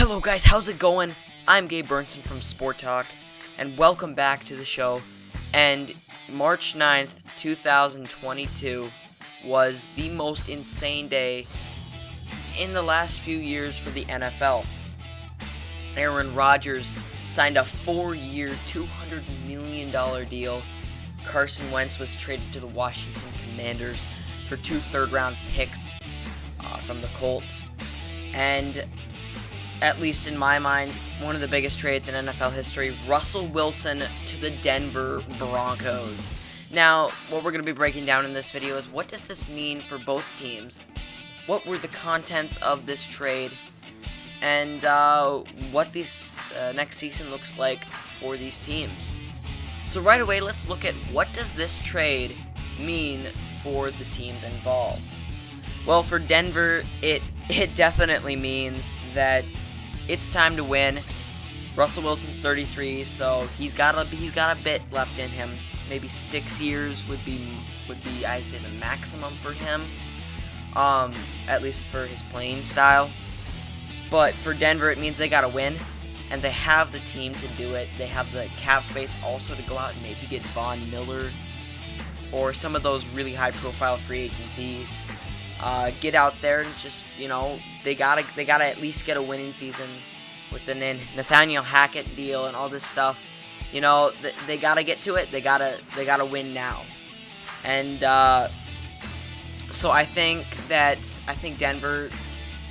Hello guys, how's it going? I'm Gabe Burnson from Sport Talk, and welcome back to the show. And March 9th, 2022 was the most insane day in the last few years for the NFL. Aaron Rodgers signed a 4-year, $200 million deal. Carson Wentz was traded to the Washington Commanders for 2 third-round picks from the Colts. And at least in my mind, one of the biggest trades in NFL history, Russell Wilson to the Denver Broncos. Now, what we're going to be breaking down in this video is what does this mean for both teams? What were the contents of this trade? And what this next season looks like for these teams. So right away, let's look at what does this trade mean for the teams involved. Well, for Denver, it definitely means that it's time to win. Russell Wilson's 33, so he's got a bit left in him. Maybe 6 years would be I'd say the maximum for him, at least for his playing style. But for Denver, it means they got to win, and they have the team to do it. They have the cap space also to go out and maybe get Von Miller or some of those really high-profile free agencies. Get out there and just, they gotta at least get a winning season with the Nathaniel Hackett deal and all this stuff. They gotta get to it. They gotta win now. And so I think Denver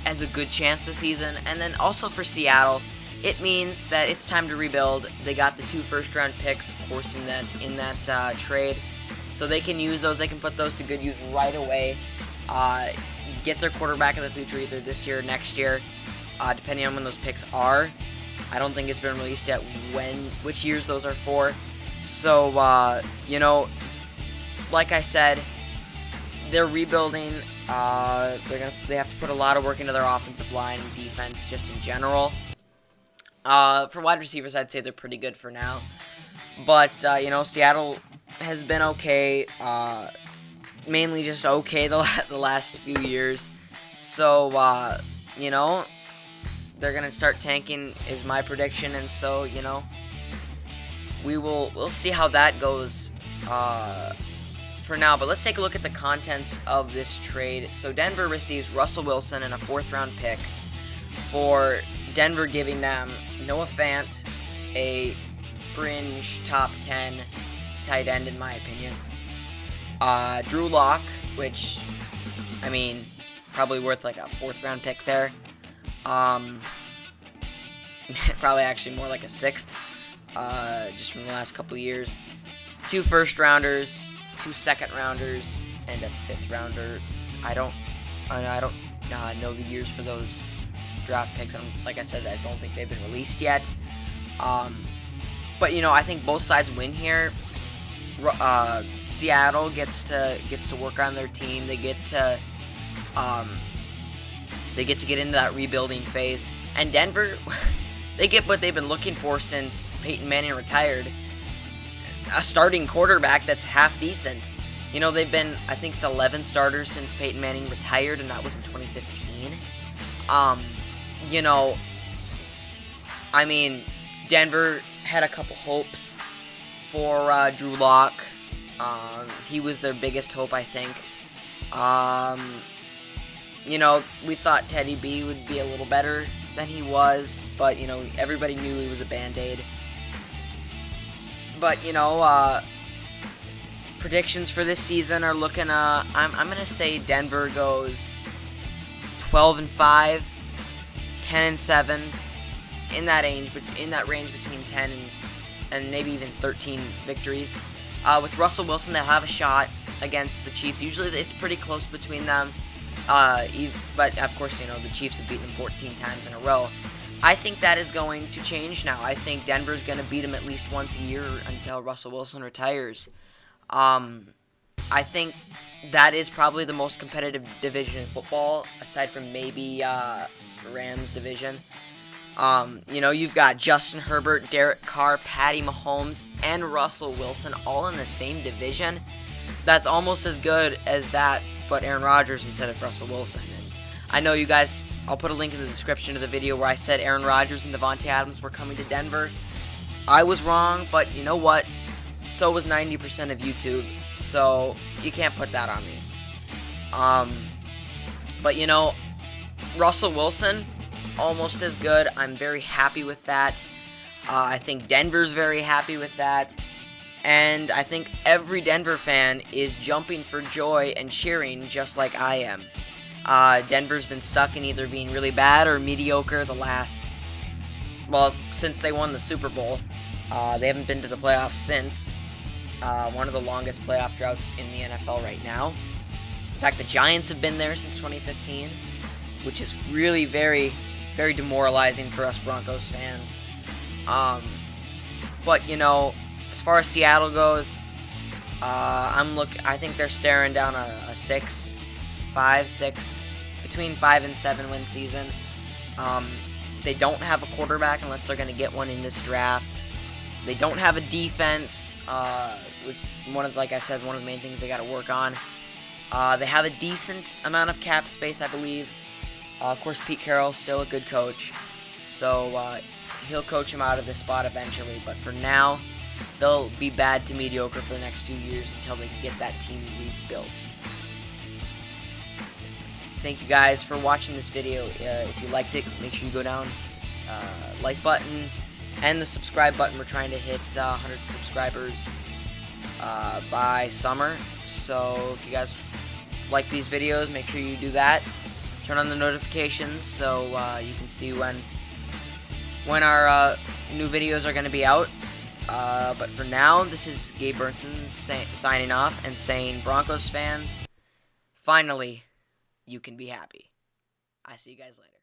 has a good chance this season. And then also for Seattle, it means that it's time to rebuild. They got the 2 first-round picks, of course, in that trade, so they can use those. They can put those to good use right away. Get their quarterback of the future either this year or next year, depending on when those picks are. I don't think it's been released yet which years those are for. So, like I said, they're rebuilding. They have to put a lot of work into their offensive line and defense just in general. For wide receivers, I'd say they're pretty good for now. But, Seattle has been okay. Mainly just okay the last few years. So, they're going to start tanking is my prediction. And so, we'll see how that goes for now. But let's take a look at the contents of this trade. So Denver receives Russell Wilson and a 4th-round pick for Denver, giving them Noah Fant, a fringe top 10 tight end in my opinion. Drew Lock, which, probably worth like a 4th-round pick there. Probably actually more like a 6th, just from the last couple of years. 2 first-rounders, 2 second-rounders, and a 5th-rounder. I don't know the years for those draft picks. Like I said, I don't think they've been released yet. But I think both sides win here. Seattle gets to work on their team. They get to get into that rebuilding phase. And Denver, they get what they've been looking for since Peyton Manning retired. A starting quarterback that's half decent. They've been, I think it's 11 starters since Peyton Manning retired, and that was in 2015. Denver had a couple hopes for Drew Lock. He was their biggest hope, I think. We thought Teddy B would be a little better than he was, but, everybody knew he was a Band-Aid. But, predictions for this season are looking, I'm going to say Denver goes 12-5, 10-7, in that range between 10 and maybe even 13 victories. With Russell Wilson, they'll have a shot against the Chiefs. Usually it's pretty close between them. But, of course, the Chiefs have beaten them 14 times in a row. I think that is going to change now. I think Denver's going to beat them at least once a year until Russell Wilson retires. I think that is probably the most competitive division in football, aside from maybe Rams division. You've got Justin Herbert, Derek Carr, Patty Mahomes, and Russell Wilson all in the same division. That's almost as good as that, but Aaron Rodgers instead of Russell Wilson. And I know you guys I'll put a link in the description of the video where I said Aaron Rodgers and Devontae Adams were coming to Denver. I was wrong, but you know what? So was 90% of YouTube, so you can't put that on me. But you know, Russell Wilson, almost as good. I'm very happy with that. I think Denver's very happy with that. And I think every Denver fan is jumping for joy and cheering just like I am. Denver's been stuck in either being really bad or mediocre since they won the Super Bowl. They haven't been to the playoffs since. One of the longest playoff droughts in the NFL right now. In fact, the Giants have been there since 2015, which is really very, very demoralizing for us Broncos fans. But, you know, as far as Seattle goes, I think they're staring down a 6, between 5 and 7 win season. They don't have a quarterback unless they're going to get one in this draft. They don't have a defense, which like I said, one of the main things they got to work on. They have a decent amount of cap space, I believe. Of course, Pete Carroll's still a good coach, so he'll coach him out of this spot eventually. But for now, they'll be bad to mediocre for the next few years until they can get that team rebuilt. Thank you guys for watching this video. If you liked it, make sure you go down, like button, and the subscribe button. We're trying to hit 100 subscribers by summer. So if you guys like these videos, make sure you do that. Turn on the notifications so you can see when our new videos are going to be out. But for now, this is Gabe Burnson signing off and saying, Broncos fans, finally, you can be happy. I see you guys later.